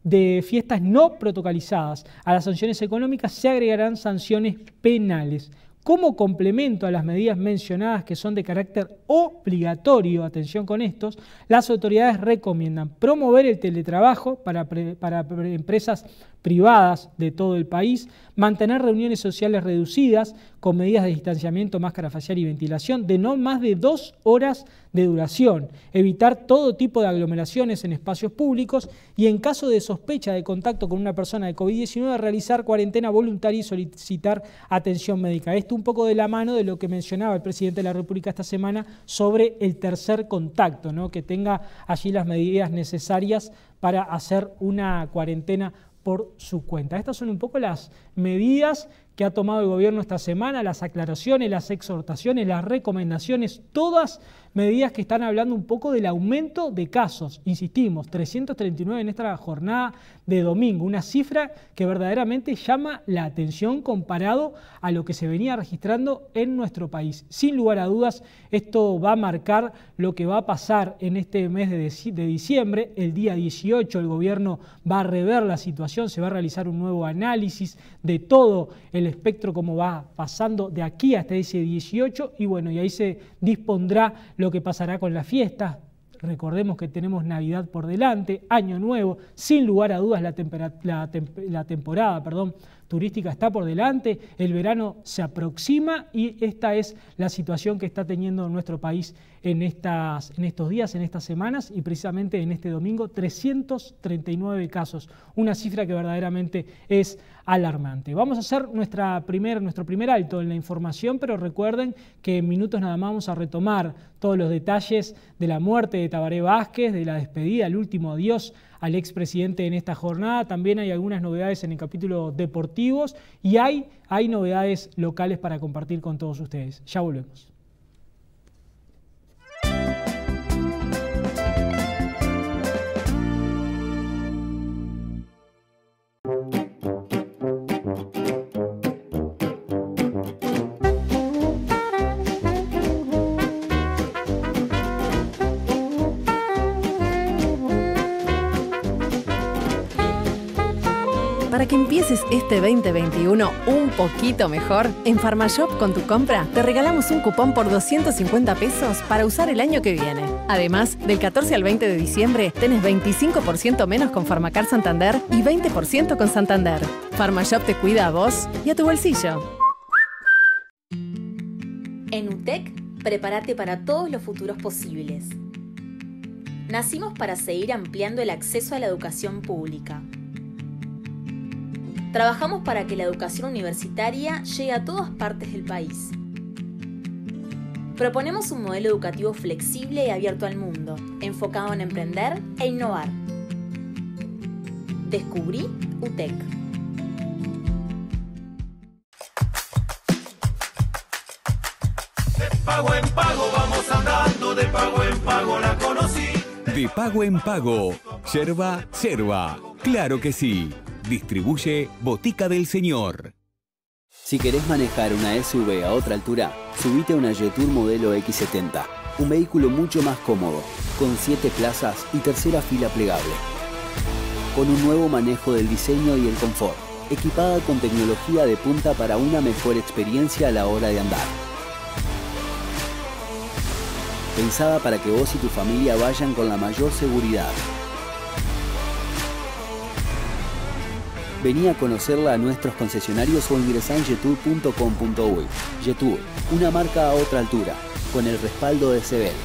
de fiestas no protocolizadas, a las sanciones económicas se agregarán sanciones penales. Como complemento a las medidas mencionadas, que son de carácter obligatorio, atención con estos, las autoridades recomiendan promover el teletrabajo para empresas privadas de todo el país, mantener reuniones sociales reducidas con medidas de distanciamiento, máscara facial y ventilación de no más de 2 horas de duración, evitar todo tipo de aglomeraciones en espacios públicos y, en caso de sospecha de contacto con una persona de COVID-19, realizar cuarentena voluntaria y solicitar atención médica. Esto un poco de la mano de lo que mencionaba el presidente de la República esta semana sobre el tercer contacto, ¿no? Que tenga allí las medidas necesarias para hacer una cuarentena por su cuenta. Estas son un poco las medidas que ha tomado el gobierno esta semana, las aclaraciones, las exhortaciones, las recomendaciones, todas medidas que están hablando un poco del aumento de casos. Insistimos, 339 en esta jornada de domingo, una cifra que verdaderamente llama la atención comparado a lo que se venía registrando en nuestro país. Sin lugar a dudas, esto va a marcar lo que va a pasar en este mes de diciembre. El día 18 el gobierno va a rever la situación, se va a realizar un nuevo análisis de todo el espectro, como va pasando de aquí hasta ese 18, y bueno, y ahí se dispondrá lo que pasará con las fiestas. Recordemos que tenemos Navidad por delante, Año Nuevo, sin lugar a dudas la temporada turística está por delante, el verano se aproxima, y esta es la situación que está teniendo nuestro país en estos días, en estas semanas, y precisamente en este domingo, 339 casos, una cifra que verdaderamente es alarmante. Vamos a hacer nuestro primer alto en la información, pero recuerden que en minutos nada más vamos a retomar todos los detalles de la muerte de Tabaré Vázquez, de la despedida, el último adiós al expresidente en esta jornada. También hay algunas novedades en el capítulo deportivos y hay novedades locales para compartir con todos ustedes. Ya volvemos. Para que empieces este 2021 un poquito mejor, en Farmashop con tu compra te regalamos un cupón por 250 pesos para usar el año que viene. Además, del 14 al 20 de diciembre tenés 25% menos con Farmacar Santander y 20% con Santander. Farmashop te cuida a vos y a tu bolsillo. En UTEC, prepárate para todos los futuros posibles. Nacimos para seguir ampliando el acceso a la educación pública. Trabajamos para que la educación universitaria llegue a todas partes del país. Proponemos un modelo educativo flexible y abierto al mundo, enfocado en emprender e innovar. Descubrí UTEC. pago en pago vamos andando, de pago en pago la conocí. De pago en pago, yerba, claro que sí. Distribuye Botica del Señor. Si querés manejar una SUV a otra altura, subite a una Jetour modelo X70. Un vehículo mucho más cómodo, con 7 plazas y tercera fila plegable. Con un nuevo manejo del diseño y el confort, equipada con tecnología de punta para una mejor experiencia a la hora de andar. Pensada para que vos y tu familia vayan con la mayor seguridad. Vení a conocerla a nuestros concesionarios o ingresá en jetour.com.uy. Jetour, una marca a otra altura, con el respaldo de Sebel.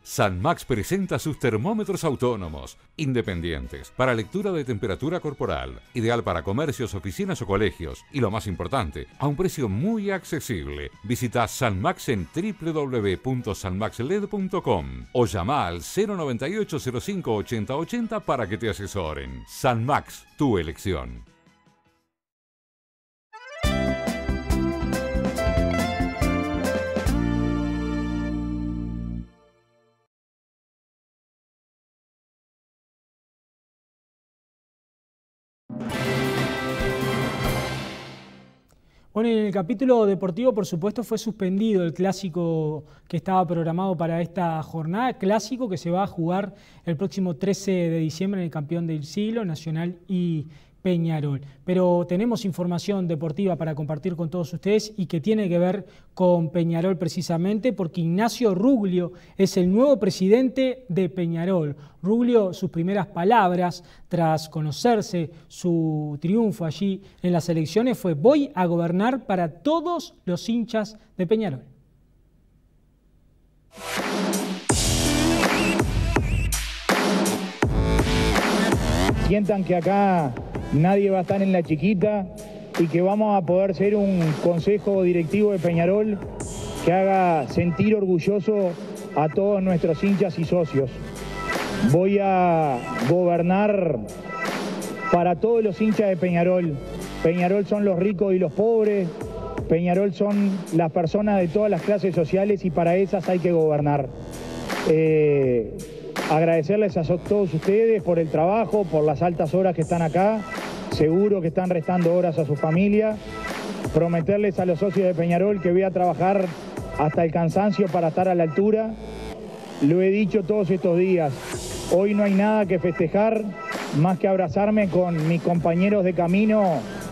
Sanmax presenta sus termómetros autónomos, independientes, para lectura de temperatura corporal, ideal para comercios, oficinas o colegios, y lo más importante, a un precio muy accesible. Visita Sanmax en www.sanmaxled.com o llama al 098 05 80 80 para que te asesoren. Sanmax, tu elección. Bueno, en el capítulo deportivo, por supuesto, fue suspendido el clásico que estaba programado para esta jornada, clásico que se va a jugar el próximo 13 de diciembre en el campeón del siglo, Nacional y Peñarol. Pero tenemos información deportiva para compartir con todos ustedes y que tiene que ver con Peñarol precisamente, porque Ignacio Ruglio es el nuevo presidente de Peñarol. Ruglio, sus primeras palabras tras conocerse su triunfo allí en las elecciones fue: voy a gobernar para todos los hinchas de Peñarol. Sientan que acá nadie va a estar en la chiquita y que vamos a poder ser un consejo directivo de Peñarol que haga sentir orgulloso a todos nuestros hinchas y socios. Voy a gobernar para todos los hinchas de Peñarol. Peñarol son los ricos y los pobres, Peñarol son las personas de todas las clases sociales y para esas hay que gobernar. Agradecerles a todos ustedes por el trabajo, por las altas horas que están acá. Seguro que están restando horas a su familia. Prometerles a los socios de Peñarol que voy a trabajar hasta el cansancio para estar a la altura. Lo he dicho todos estos días. Hoy no hay nada que festejar más que abrazarme con mis compañeros de camino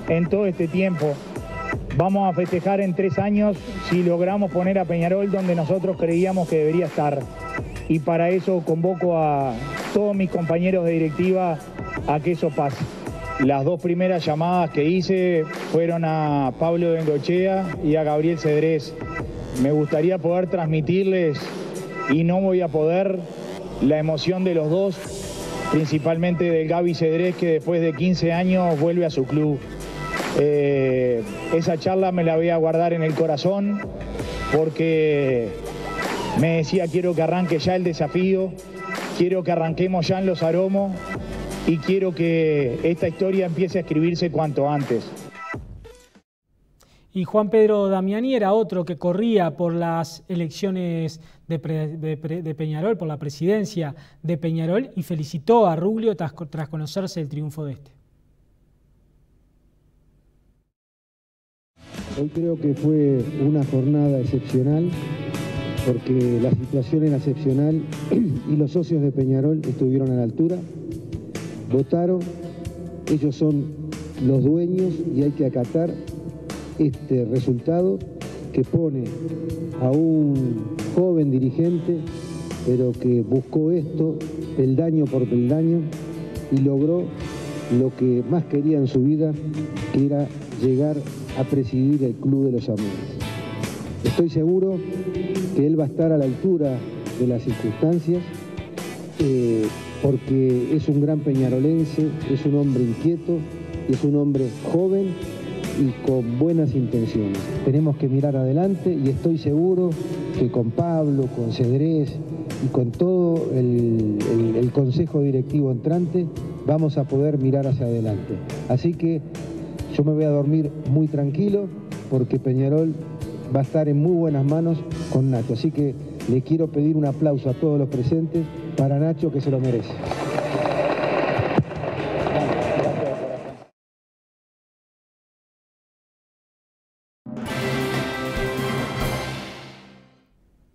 en todo este tiempo. Vamos a festejar en 3 años si logramos poner a Peñarol donde nosotros creíamos que debería estar. Y para eso convoco a todos mis compañeros de directiva a que eso pase. Las dos primeras llamadas que hice fueron a Pablo Bengochea y a Gabriel Cedrés. Me gustaría poder transmitirles, y no voy a poder, la emoción de los dos, principalmente del Gaby Cedrés, que después de 15 años vuelve a su club. Esa charla me la voy a guardar en el corazón, porque me decía: quiero que arranque ya el desafío, quiero que arranquemos ya en Los Aromos y quiero que esta historia empiece a escribirse cuanto antes. Y Juan Pedro Damiani era otro que corría por las elecciones de Peñarol, por la presidencia de Peñarol, y felicitó a Ruglio tras conocerse el triunfo de este. Hoy creo que fue una jornada excepcional, porque la situación era excepcional y los socios de Peñarol estuvieron a la altura, votaron, ellos son los dueños y hay que acatar este resultado que pone a un joven dirigente, pero que buscó esto peldaño por peldaño y logró lo que más quería en su vida, que era llegar a presidir el Club de los Amores. Estoy seguro que él va a estar a la altura de las circunstancias, porque es un gran peñarolense, es un hombre inquieto, es un hombre joven y con buenas intenciones. Tenemos que mirar adelante y estoy seguro que con Pablo, con Cedrés y con todo el consejo directivo entrante vamos a poder mirar hacia adelante. Así que yo me voy a dormir muy tranquilo, porque Peñarol va a estar en muy buenas manos con Nacho. Así que le quiero pedir un aplauso a todos los presentes para Nacho, que se lo merece.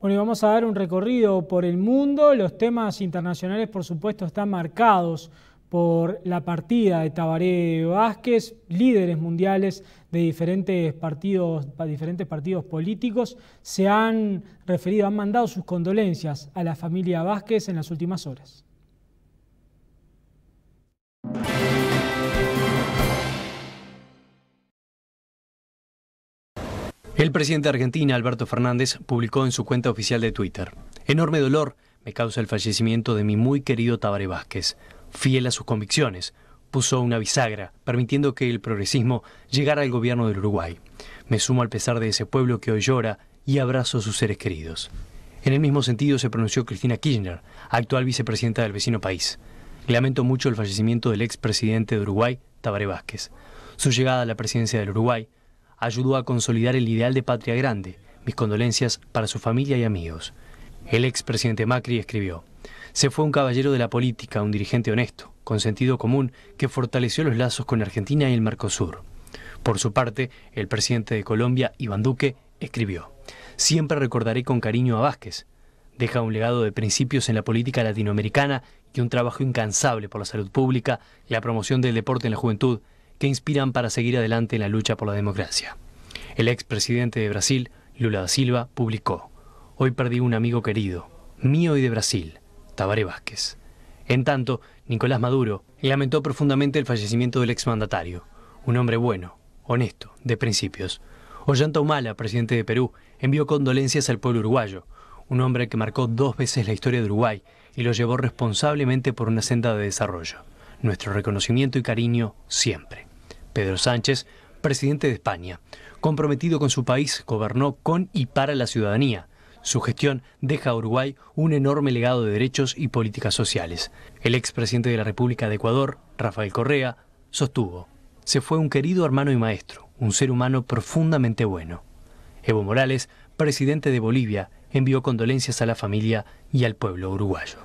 Bueno, y vamos a dar un recorrido por el mundo. Los temas internacionales, por supuesto, están marcados por la partida de Tabaré Vázquez. Líderes mundiales de diferentes partidos políticos se han referido, han mandado sus condolencias a la familia Vázquez en las últimas horas. El presidente de Argentina, Alberto Fernández, publicó en su cuenta oficial de Twitter: enorme dolor me causa el fallecimiento de mi muy querido Tabaré Vázquez. Fiel a sus convicciones, puso una bisagra, permitiendo que el progresismo llegara al gobierno del Uruguay. Me sumo al pesar de ese pueblo que hoy llora y abrazo a sus seres queridos. En el mismo sentido se pronunció Cristina Kirchner, actual vicepresidenta del vecino país. Lamento mucho el fallecimiento del expresidente de Uruguay, Tabaré Vázquez. Su llegada a la presidencia del Uruguay ayudó a consolidar el ideal de patria grande. Mis condolencias para su familia y amigos. El expresidente Macri escribió: se fue un caballero de la política, un dirigente honesto, con sentido común, que fortaleció los lazos con Argentina y el Mercosur. Por su parte, el presidente de Colombia, Iván Duque, escribió: siempre recordaré con cariño a Vázquez. Deja un legado de principios en la política latinoamericana y un trabajo incansable por la salud pública y la promoción del deporte en la juventud, que inspiran para seguir adelante en la lucha por la democracia. El expresidente de Brasil, Lula da Silva, publicó: hoy perdí un amigo querido, mío y de Brasil, Tabaré Vázquez. En tanto, Nicolás Maduro lamentó profundamente el fallecimiento del exmandatario, un hombre bueno, honesto, de principios. Ollanta Humala, presidente de Perú, envió condolencias al pueblo uruguayo, un hombre que marcó 2 veces la historia de Uruguay y lo llevó responsablemente por una senda de desarrollo. Nuestro reconocimiento y cariño siempre. Pedro Sánchez, presidente de España, comprometido con su país, gobernó con y para la ciudadanía. Su gestión deja a Uruguay un enorme legado de derechos y políticas sociales. El expresidente de la República de Ecuador, Rafael Correa, sostuvo: se fue un querido hermano y maestro, un ser humano profundamente bueno. Evo Morales, presidente de Bolivia, envió condolencias a la familia y al pueblo uruguayo.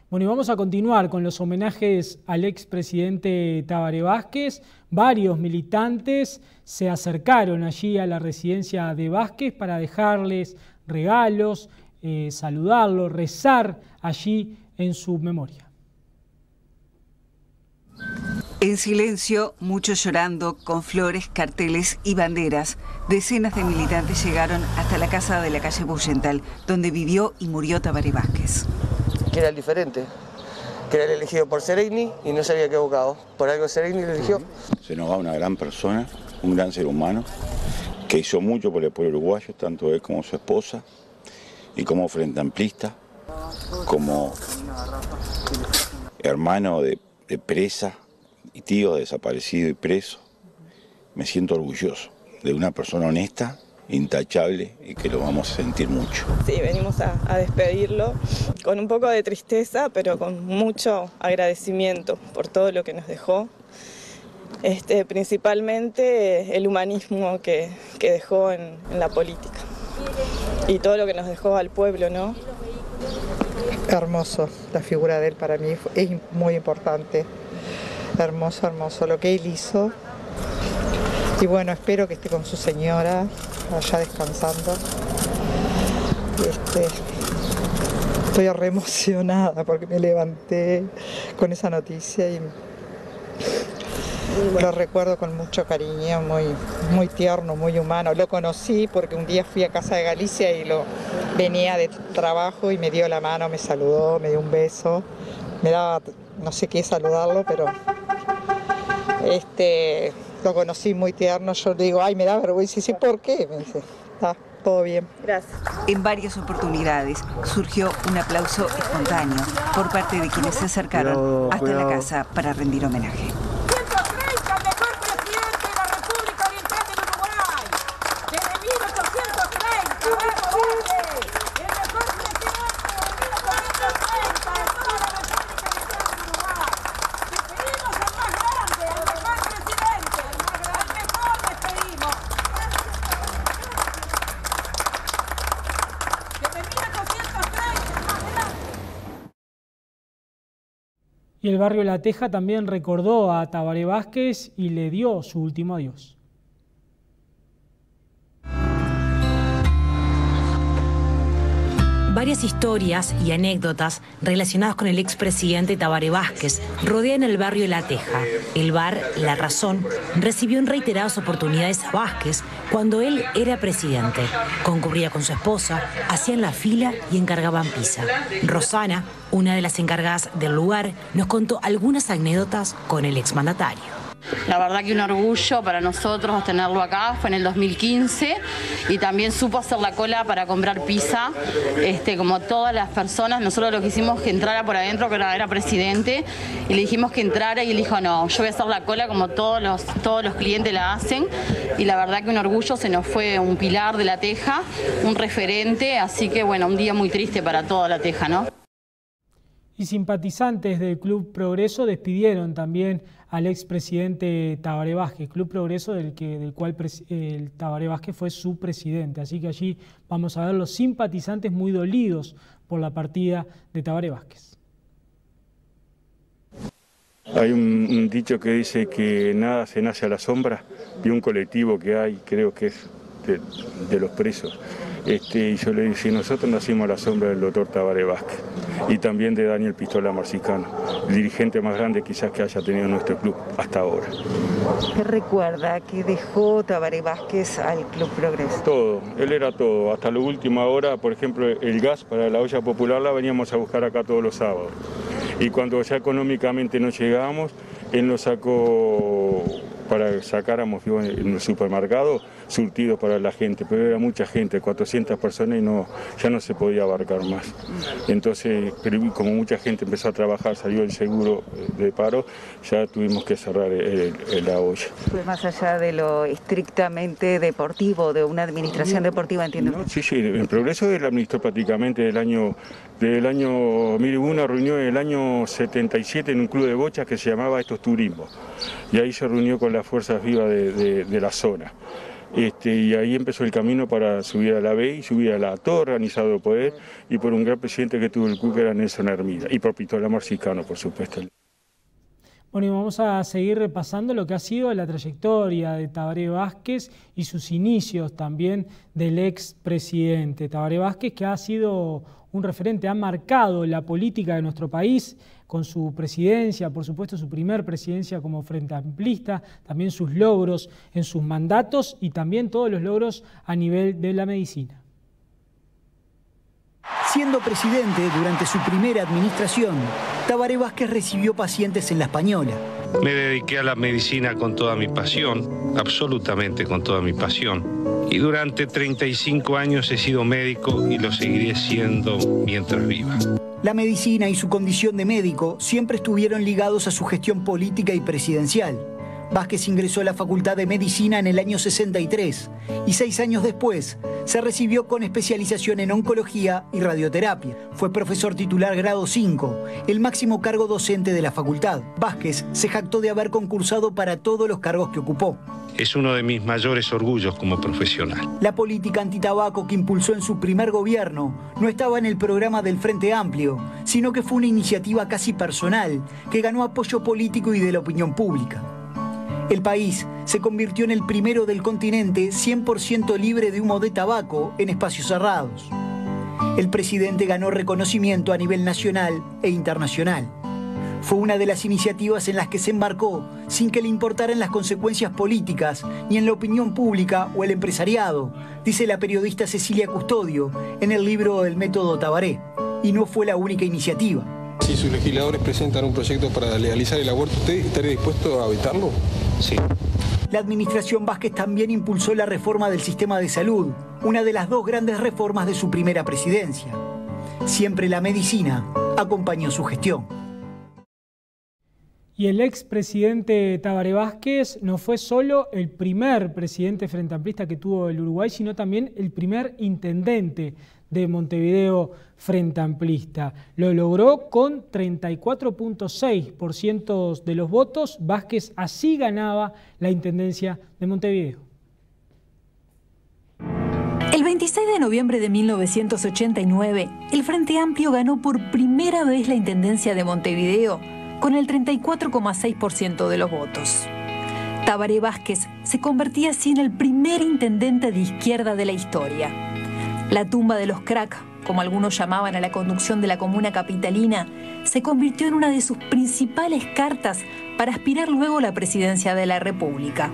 Bueno, y vamos a continuar con los homenajes al expresidente Tabaré Vázquez. Varios militantes se acercaron allí a la residencia de Vázquez para dejarles regalos, saludarlo, rezar allí en su memoria. En silencio, muchos llorando, con flores, carteles y banderas, decenas de militantes llegaron hasta la casa de la calle Bullental, donde vivió y murió Tabaré Vázquez. Que era el diferente, que era el elegido por Seregni y no se había equivocado. Por algo Seregni lo eligió. Se nos va una gran persona, un gran ser humano, que hizo mucho por el pueblo uruguayo, tanto él como su esposa, y como frente amplista, como hermano de presa y tío desaparecido y preso. Me siento orgulloso de una persona honesta, intachable y que lo vamos a sentir mucho. Sí, venimos a despedirlo con un poco de tristeza, pero con mucho agradecimiento por todo lo que nos dejó. Principalmente el humanismo que dejó en la política y todo lo que nos dejó al pueblo, ¿no? Hermoso, la figura de él para mí es muy importante. Hermoso, hermoso lo que él hizo. Y bueno, espero que esté con su señora, allá descansando. Estoy re emocionada porque me levanté con esa noticia y lo recuerdo con mucho cariño, muy tierno, muy humano. Lo conocí porque un día fui a Casa de Galicia y venía de trabajo y me dio la mano, me saludó, me dio un beso. Me daba, no sé qué saludarlo, pero lo conocí muy tierno. Yo le digo, ay, me da vergüenza. Y dice, ¿por qué? Me dice, está todo bien. Gracias. En varias oportunidades surgió un aplauso espontáneo por parte de quienes se acercaron hasta la casa para rendir homenaje. Y el barrio La Teja también recordó a Tabaré Vázquez y le dio su último adiós. Varias historias y anécdotas relacionadas con el expresidente Tabaré Vázquez rodean el barrio La Teja. El bar La Razón recibió en reiteradas oportunidades a Vázquez cuando él era presidente. Concurría con su esposa, hacían la fila y encargaban pizza. Rosana, una de las encargadas del lugar, nos contó algunas anécdotas con el exmandatario. La verdad que un orgullo para nosotros tenerlo acá, fue en el 2015 y también supo hacer la cola para comprar pizza, como todas las personas. Nosotros lo que hicimos que entrara por adentro, que era presidente, y le dijimos que entrara y él dijo no, yo voy a hacer la cola como todos los clientes la hacen, y la verdad que un orgullo, se nos fue un pilar de La Teja, un referente, así que bueno, un día muy triste para toda La Teja, ¿no? Y simpatizantes del Club Progreso despidieron también al expresidente Tabaré Vázquez, Club Progreso del cual el Tabaré Vázquez fue su presidente. Así que allí vamos a ver los simpatizantes muy dolidos por la partida de Tabaré Vázquez. Hay un dicho que dice que nada se nace a la sombra, y un colectivo que hay, creo que es de los presos. Y yo le dije, nosotros nacimos a la sombra del doctor Tabaré Vázquez y también de Daniel Pistola Marcicano, el dirigente más grande quizás que haya tenido nuestro club hasta ahora. ¿Qué recuerda que dejó Tabaré Vázquez al Club Progreso? Todo, él era todo, hasta la última hora, por ejemplo, el gas para la olla popular la veníamos a buscar acá todos los sábados. Y cuando ya económicamente no llegábamos, él nos sacó para sacáramos en el supermercado surtidos para la gente, pero era mucha gente, 400 personas y ya no se podía abarcar más. Entonces, como mucha gente empezó a trabajar, salió el seguro de paro, ya tuvimos que cerrar la olla. ¿Fue más allá de lo estrictamente deportivo, de una administración deportiva, entiendo? No, sí, en Progreso él administró prácticamente del año, mire, hubo una reunión en el año 77 en un club de bochas que se llamaba Estos Turismos, y ahí se reunió con las fuerzas vivas de la zona. Y ahí empezó el camino para subir a la B y subir a la todo organizado por él y por un gran presidente que tuvo el club que era Nelson Hermida, y por Pistola Marcicano, por supuesto. Bueno, y vamos a seguir repasando lo que ha sido la trayectoria de Tabaré Vázquez y sus inicios también del expresidente. Tabaré Vázquez, que ha sido un referente, ha marcado la política de nuestro país con su presidencia, por supuesto su primer presidencia como Frente Amplista, también sus logros en sus mandatos y también todos los logros a nivel de la medicina. Siendo presidente durante su primera administración, Tabaré Vázquez recibió pacientes en La Española. Me dediqué a la medicina con toda mi pasión, absolutamente con toda mi pasión. Y durante 35 años he sido médico y lo seguiré siendo mientras viva. La medicina y su condición de médico siempre estuvieron ligados a su gestión política y presidencial. Vázquez ingresó a la Facultad de Medicina en el año 63 y 6 años después se recibió con especialización en oncología y radioterapia. Fue profesor titular grado 5, el máximo cargo docente de la facultad. Vázquez se jactó de haber concursado para todos los cargos que ocupó. Es uno de mis mayores orgullos como profesional. La política antitabaco que impulsó en su primer gobierno no estaba en el programa del Frente Amplio, sino que fue una iniciativa casi personal que ganó apoyo político y de la opinión pública. El país se convirtió en el primero del continente 100% libre de humo de tabaco en espacios cerrados. El presidente ganó reconocimiento a nivel nacional e internacional. Fue una de las iniciativas en las que se embarcó sin que le importaran las consecuencias políticas ni en la opinión pública o el empresariado, dice la periodista Cecilia Custodio en el libro El método Tabaré. Y no fue la única iniciativa. Si sus legisladores presentan un proyecto para legalizar el aborto, ¿usted estaría dispuesto a vetarlo? Sí. La administración Vázquez también impulsó la reforma del sistema de salud, una de las 2 grandes reformas de su primera presidencia. Siempre la medicina acompañó su gestión. Y el expresidente Tabaré Vázquez no fue solo el primer presidente frente amplista que tuvo el Uruguay, sino también el primer intendente de Montevideo frente amplista. Lo logró con 34.6% de los votos. Vázquez así ganaba la intendencia de Montevideo. El 26 de noviembre de 1989, el Frente Amplio ganó por primera vez la intendencia de Montevideo con el 34,6% de los votos. Tabaré Vázquez se convertía así en el primer intendente de izquierda de la historia. La tumba de los crack, como algunos llamaban a la conducción de la comuna capitalina, se convirtió en una de sus principales cartas para aspirar luego a la presidencia de la República.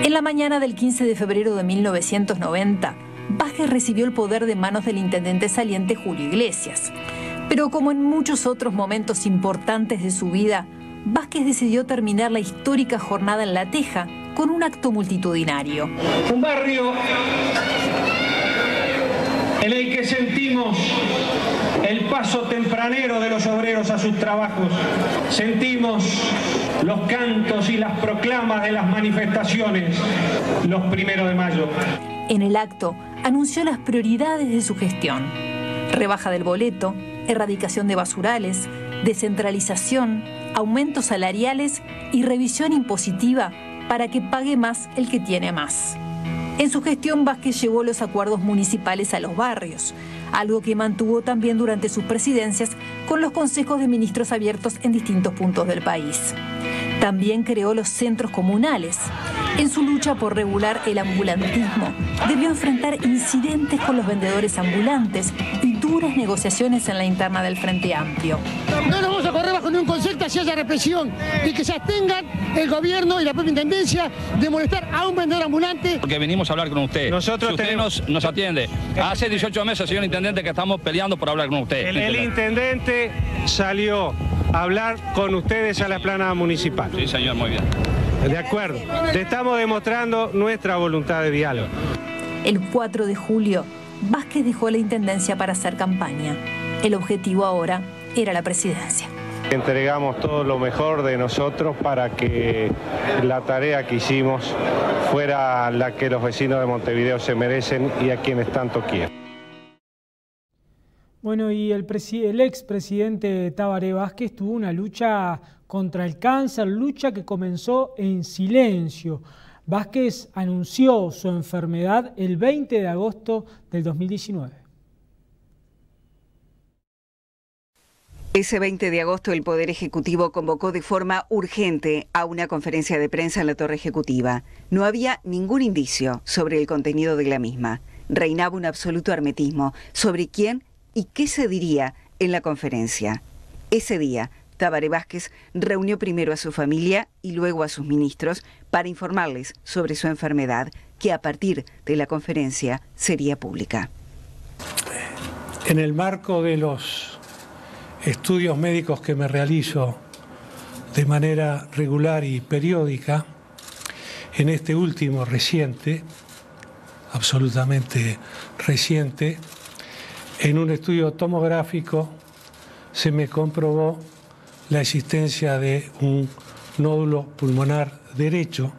En la mañana del 15 de febrero de 1990, Vázquez recibió el poder de manos del intendente saliente Julio Iglesias. Pero como en muchos otros momentos importantes de su vida, Vázquez decidió terminar la histórica jornada en La Teja con un acto multitudinario. Un barrio en el que sentimos el paso tempranero de los obreros a sus trabajos. Sentimos los cantos y las proclamas de las manifestaciones los 1 de mayo. En el acto anunció las prioridades de su gestión: rebaja del boleto, erradicación de basurales, descentralización, aumentos salariales y revisión impositiva para que pague más el que tiene más. En su gestión, Vázquez llevó los acuerdos municipales a los barrios, algo que mantuvo también durante sus presidencias con los consejos de ministros abiertos en distintos puntos del país. También creó los centros comunales. En su lucha por regular el ambulantismo, debió enfrentar incidentes con los vendedores ambulantes y duras negociaciones en la interna del Frente Amplio. No nos vamos a correr bajo ningún concepto si haya represión y que se abstengan el gobierno y la propia intendencia de molestar a un vendedor ambulante. Porque venimos a hablar con usted. Nosotros si usted nos atiende. Hace 18 meses, señor intendente, que estamos peleando por hablar con usted. El intendente salió a hablar con ustedes a la explanada municipal. Sí, señor, muy bien. De acuerdo. Le estamos demostrando nuestra voluntad de diálogo. El 4 de julio, Vázquez dejó la intendencia para hacer campaña. El objetivo ahora era la presidencia. Entregamos todo lo mejor de nosotros para que la tarea que hicimos fuera la que los vecinos de Montevideo se merecen y a quienes tanto quieren. Bueno, y el expresidente Tabaré Vázquez tuvo una lucha contra el cáncer, lucha que comenzó en silencio. Vázquez anunció su enfermedad el 20 de agosto del 2019. Ese 20 de agosto el Poder Ejecutivo convocó de forma urgente a una conferencia de prensa en la Torre Ejecutiva. No había ningún indicio sobre el contenido de la misma. Reinaba un absoluto hermetismo sobre quién y qué se diría en la conferencia. Ese día, Tabaré Vázquez reunió primero a su familia y luego a sus ministros para informarles sobre su enfermedad, que a partir de la conferencia sería pública. En el marco de los estudios médicos que me realizo de manera regular y periódica, en este último reciente, absolutamente reciente, en un estudio tomográfico se me comprobó la existencia de un nódulo pulmonar derecho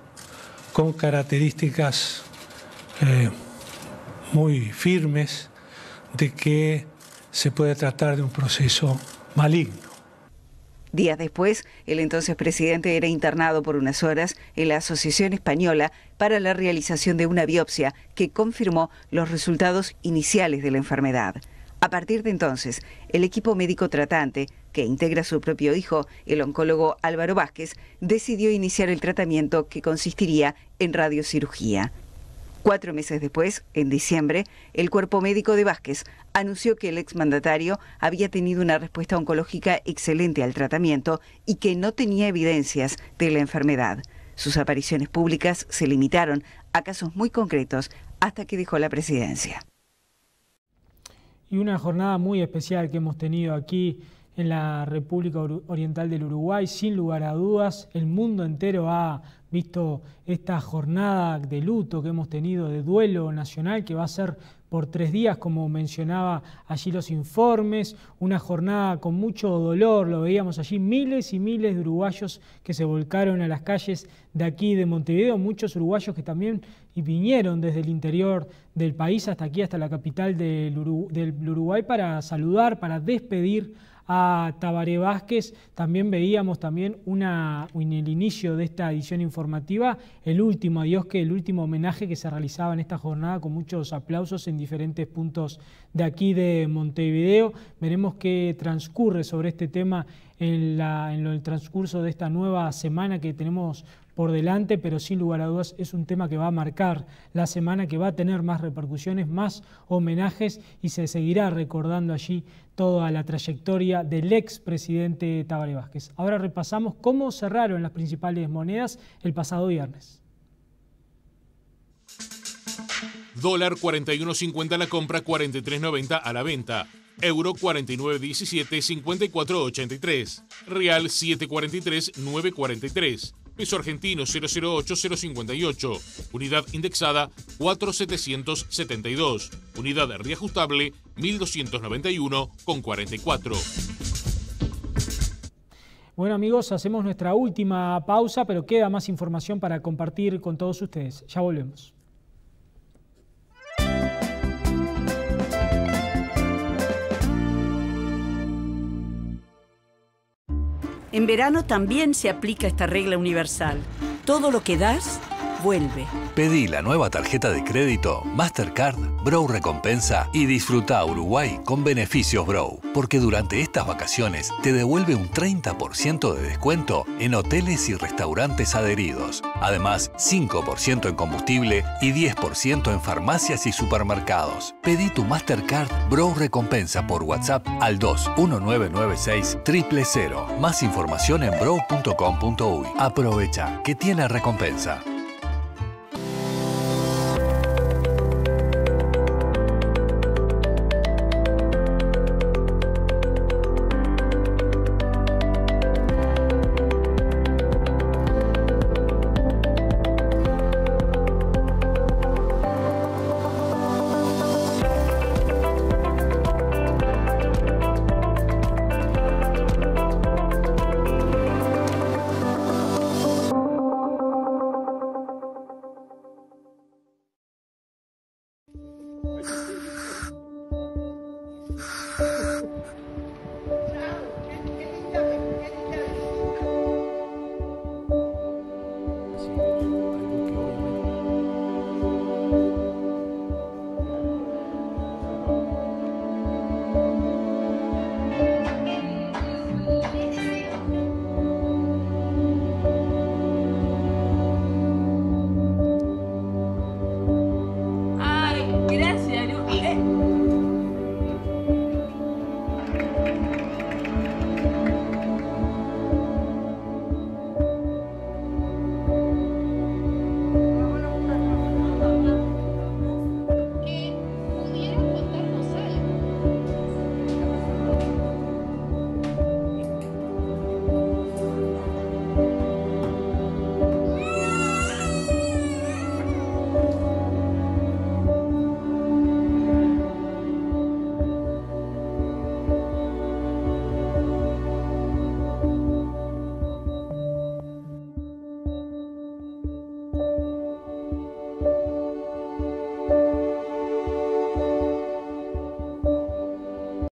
con características muy firmes de que se puede tratar de un proceso maligno. Días después, el entonces presidente era internado por unas horas en la Asociación Española para la realización de una biopsia que confirmó los resultados iniciales de la enfermedad. A partir de entonces, el equipo médico tratante, que integra a su propio hijo, el oncólogo Álvaro Vázquez, decidió iniciar el tratamiento que consistiría en radiocirugía. 4 meses después, en diciembre, el cuerpo médico de Vázquez anunció que el exmandatario había tenido una respuesta oncológica excelente al tratamiento y que no tenía evidencias de la enfermedad. Sus apariciones públicas se limitaron a casos muy concretos hasta que dejó la presidencia. Y una jornada muy especial que hemos tenido aquí en la República Oriental del Uruguay. Sin lugar a dudas, el mundo entero ha visto esta jornada de luto que hemos tenido, de duelo nacional, que va a ser por 3 días, como mencionaba allí los informes, una jornada con mucho dolor. Lo veíamos allí, miles y miles de uruguayos que se volcaron a las calles de aquí de Montevideo, muchos uruguayos que también vinieron desde el interior del país hasta aquí, hasta la capital del Uruguay, para saludar, para despedir a Tabaré Vázquez. También veíamos en el inicio de esta edición informativa el último adiós, el último homenaje que se realizaba en esta jornada con muchos aplausos en diferentes puntos de aquí de Montevideo. Veremos qué transcurre sobre este tema en el transcurso de esta nueva semana que tenemos por delante, pero sin lugar a dudas es un tema que va a marcar la semana, que va a tener más repercusiones, más homenajes, y se seguirá recordando allí toda la trayectoria del expresidente Tabaré Vázquez. Ahora repasamos cómo cerraron las principales monedas el pasado viernes. Dólar 41.50 a la compra, 43.90 a la venta. Euro 49.17, 54.83. Real 7.43, 9.43. Peso argentino 008-058. Unidad indexada 4.772. Unidad reajustable 1.291,44. Bueno amigos, hacemos nuestra última pausa, pero queda más información para compartir con todos ustedes. Ya volvemos. En verano también se aplica esta regla universal. Todo lo que das, vuelve. Pedí la nueva tarjeta de crédito Mastercard Brow Recompensa y disfruta Uruguay con beneficios Brow, porque durante estas vacaciones te devuelve un 30% de descuento en hoteles y restaurantes adheridos. Además, 5% en combustible y 10% en farmacias y supermercados. Pedí tu Mastercard Brow Recompensa por WhatsApp al 21996 000. Más información en brow.com.uy. Aprovecha, que tiene recompensa.